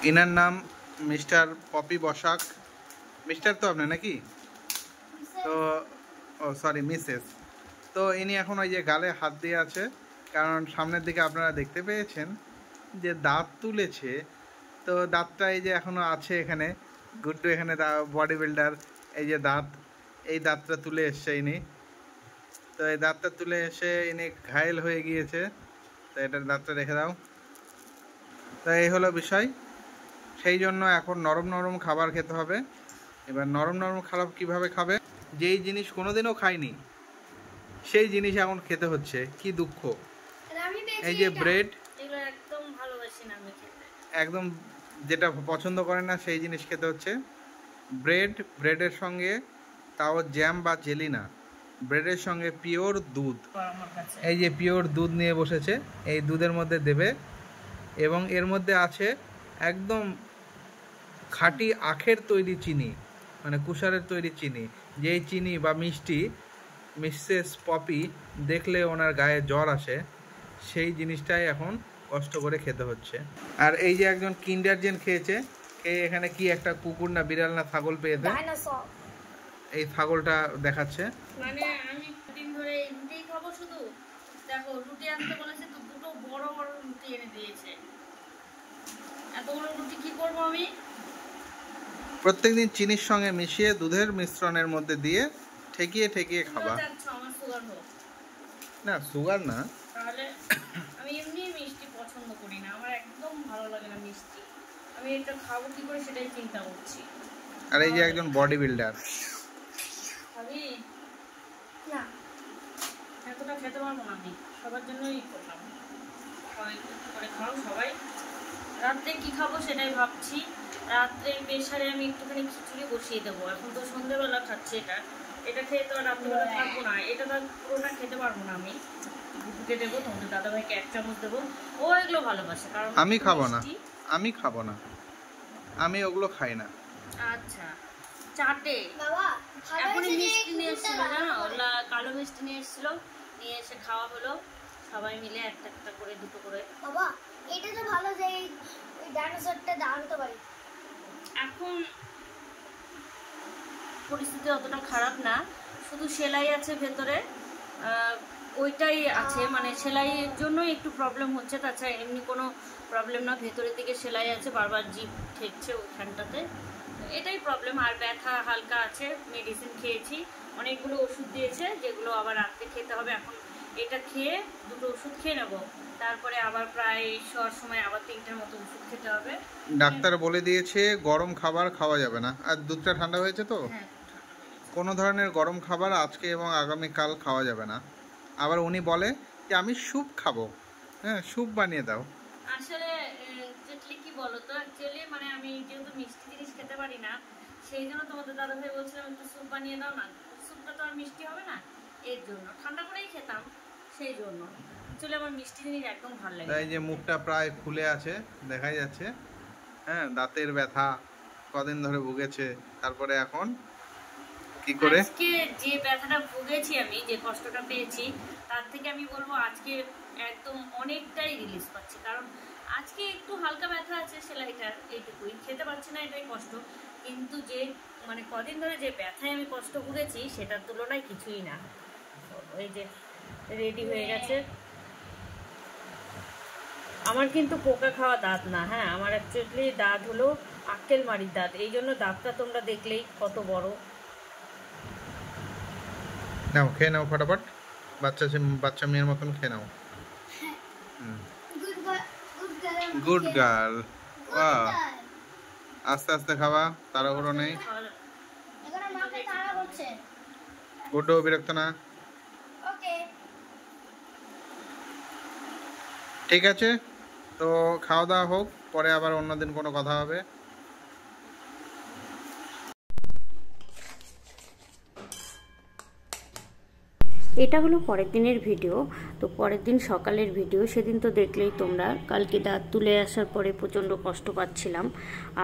Inner নাম mister poppy Basak. Mister তো আপনি নাকি? তো ও সরি মিসেস। তো ইনি এখন ওই যে গালে হাত দিয়ে আছে, কারণ সামনের দিকে আপনারা দেখতে পেয়েছেন যে দাঁত তুলেছে। তো দাঁতটা এই যে এখনো আছে এখানে। গুড্ডু এখানে বডি বিল্ডার, এই যে দাঁত, এই দাঁতটা তুলে এসছে ইনি। তো এই দাঁতটা তুলে এসে ইনি ঘায়েল হয়ে গিয়েছে। তো এটার দাঁতটা রেখে দাও। তো এই হলো বিষয়। সেই জন্য এখন নরম নরম খাবার খেতে হবে। এবার নরম নরম খাবার কিভাবে খাবে? যেই জিনিস কোনোদিনও খায়নি সেই জিনিস এখন খেতে হচ্ছে। কি দুঃখ! এই যে ব্রেড, একদম যেটা পছন্দ করে না সেই জিনিস খেতে হচ্ছে। ব্রেডের সঙ্গে তাও জ্যাম বা জেলি না, ব্রেডের সঙ্গে পিওর দুধ। এই যে পিওর দুধ নিয়ে বসেছে, এই দুধের মধ্যে দেবে এবং এর মধ্যে আছে একদম খাঁটি আখের তৈরি চিনি, মানে কুশারের তৈরি চিনি। যেই চিনি বা মিষ্টি মিসেস পপি দেখলে ওনার গায়ে জ্বর আসে, সেই জিনিসটাই এখন কষ্ট করে খেতে হচ্ছে। আর এই যে একজন কিন্ডারজেন খেয়েছে, খেয়ে এখানে কি একটা কুকুর না বিড়াল না ছাগল পেয়েছে, এই ছাগলটা দেখাচ্ছে। মানে আমি দিন ধরে রুটি খাবো, শুধু দেখো রুটি আনতে বলেছে তো দুটো বড় বড় রুটি এনে দিয়েছে। এতগুলো রুটি কি করবো আমি? প্রত্যেকদিন চিনির সঙ্গে মিশিয়ে দুধের মিশ্রণের মধ্যে দিয়ে ঠেকিয়ে ঠেকিয়ে খাবা। আমার সুগার হোক না, সুগার না। তাহলে আমি এমনি মিষ্টি পছন্দ করি না, আমার একদম ভালো লাগে না মিষ্টি। আমি এটা খাবো কি করে সেটাই চিন্তা করছি। আর এই যে একজন বডি বিল্ডার, খাবি না? এতটা খেতে পারবো না আমি, সবার জন্যই করলাম। সবাই করে খাও সবাই। রাত্রে কি খাবো সেটাই ভাবছি। রাত্রে প্রেশারে আমি একটুখানি খিচুড়ি বসিয়ে দেবো। এখন তো সন্ধ্যেবেলা খাচ্ছি, এটা খেয়ে তো আর রাত্রিবেলা থাকবো না। এটা তো পুরোটা খেতে পারবো না আমি। গুটুকে দেবো, তোমাদের দাদাভাইকে 1 চামচ দেবো। ও এগুলো ভালোবাসে, কারণ আমি খাবো না, আমি খাবো না, আমি ওগুলো খাই না। আচ্ছা চাটে এখনই মিষ্টি নিয়ে এসেছিল, জানো, ওগুলা কালো মিষ্টি নিয়ে এসেছিল, নিয়ে এসে খাওয়া হলো সবাই মিলে একটা একটা করে, দুটো করে। বাবা এটা তো ভালো যে ওই ডাইনোসরটা দাঁড়াতে পারি। এখন পরিস্থিতি অতটা খারাপ না, শুধু সেলাই আছে ভেতরে, ওইটাই আছে, মানে সেলাইয়ের জন্যই একটু প্রবলেম হচ্ছে, তাছাড়া এমনি কোনো প্রবলেম না। ভেতরের দিকে সেলাই আছে, বারবার জিভ ঠেকছে ওইখানটাতে, এটাই প্রবলেম। আর ব্যথা হালকা আছে, মেডিসিন খেয়েছি, অনেকগুলো ওষুধ দিয়েছে যেগুলো আবার রাত্রে খেতে হবে। এখন এটা খেয়ে দুটো ওষুধ খেয়ে নেবো, তারপরে আবার প্রায় শোয়ার সময় আবার 3টার মতো ওষুধ খেতে হবে। ডাক্তার বলে দিয়েছে গরম খাবার খাওয়া যাবে না। আর দুধটা ঠান্ডা হয়েছে তো, কোনো ধরনের গরম খাবার আজকে এবং আগামীকাল খাওয়া যাবে না। আবার উনি বলে যে আমি স্যুপ খাবো, হ্যাঁ স্যুপ বানিয়ে দাও। আসলে যেটা কি বলতো, অ্যাকচুয়ালি মানে আমি যেহেতু মিষ্টি জিনিস খেতে পারি না, সেই জন্য তোমাদের দাদাভাই বলছিলাম একটু স্যুপ বানিয়ে দাও না। স্যুপটা তো আর মিষ্টি হবে না, এর জন্য ঠান্ডা করেই খেতাম, সেই জন্য। অ্যাকচুয়ালি আমার মিষ্টি জিনিস একদম ভালো লাগে। এই যে মুখটা প্রায় ফুলে আছে, দেখাই যাচ্ছে। হ্যাঁ, দাঁতের ব্যথা কদিন ধরে ভুগেছে, তারপরে এখন কি করে আজকে যে ব্যথাটা ভুগেছি আমি, যে কষ্টটা পেয়েছি, তার থেকে আমি বলবো আজকে একদম অনেকটাই রিলিজ পাচ্ছি। কারণ আজকে একটু হালকা ব্যথা আছে সেলাইটার, এইটুকুই, খেতে পারছি না, এটাই কষ্ট। কিন্তু যে মানে কদিন ধরে যে ব্যথায় আমি কষ্ট ভুগেছি সেটার তুলনায় কিছুই না। ওই যে রেডি হয়ে গেছে। আমার কিন্তু পোকা খাওয়া দাঁত না, হ্যাঁ, আমার অ্যাকচুয়ালি দাঁত হলো আক্কেলমারির দাঁত, এই জন্য দাঁতটা তোমরা দেখলেই কত বড়। নাও খেয়ে নাও ফটাফট, বাচ্চা মেয়ের মতন খেয়ে নাও। Good girl. আস্তে আস্তে খাওয়া, তাড়াহুড়ো নেই। গুড্ডু বিরক্ত না? ঠিক আছে, তো খাওয়া দাওয়া হোক, পরে আবার অন্যদিন কোনো কথা হবে। এটা হলো পরের দিনের ভিডিও। তো পরের দিন সকালের ভিডিও, সেদিন তো দেখলেই তোমরা। কালকে দাঁত তুলে আসার পরে প্রচণ্ড কষ্ট পাচ্ছিলাম।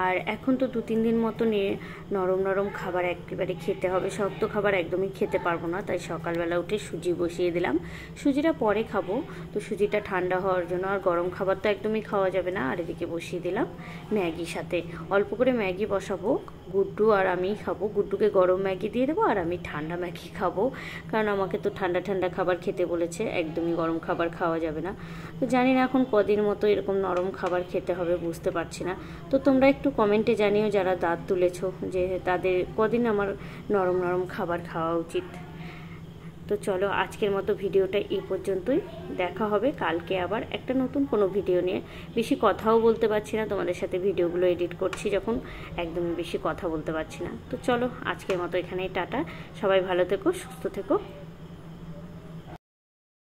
আর এখন তো 2-3 দিন মতো নিয়ে নরম নরম খাবার একেবারে খেতে হবে, শক্ত খাবার একদমই খেতে পারবো না। তাই সকালবেলা উঠে সুজি বসিয়ে দিলাম। সুজিটা পরে খাবো, তো সুজিটা ঠান্ডা হওয়ার জন্য। আর গরম খাবার তো একদমই খাওয়া যাবে না। আর এদিকে বসিয়ে দিলাম ম্যাগি, সাথে অল্প করে ম্যাগি বসাবো। গুড্ডু আর আমি খাবো, গুড্ডুকে গরম ম্যাগি দিয়ে দেবো আর আমি ঠান্ডা ম্যাগি খাবো, কারণ আমাকে তো ঠান্ডা ঠান্ডা খাবার খেতে বলেছে, একদমই গরম খাবার খাওয়া যাবে না। তো জানি না এখন কদিন মতো এরকম নরম খাবার খেতে হবে, বুঝতে পারছি না। তো তোমরা একটু কমেন্টে জানিও যারা দাঁত তুলেছো, যে তাদের কদিন আমার নরম নরম খাবার খাওয়া উচিত। তো চলো আজকের মতো ভিডিওটা এই পর্যন্তই। দেখা হবে কালকে আবার একটা নতুন কোনো ভিডিও নিয়ে। বেশি কথাও বলতে পারছি না, তোমাদের সাথে ভিডিওগুলো এডিট করছি যখন, একদমই বেশি কথা বলতে পারছি না। তো চলো আজকের মতো এখানেই টাটা, সবাই ভালো থেকো, সুস্থ থেকো।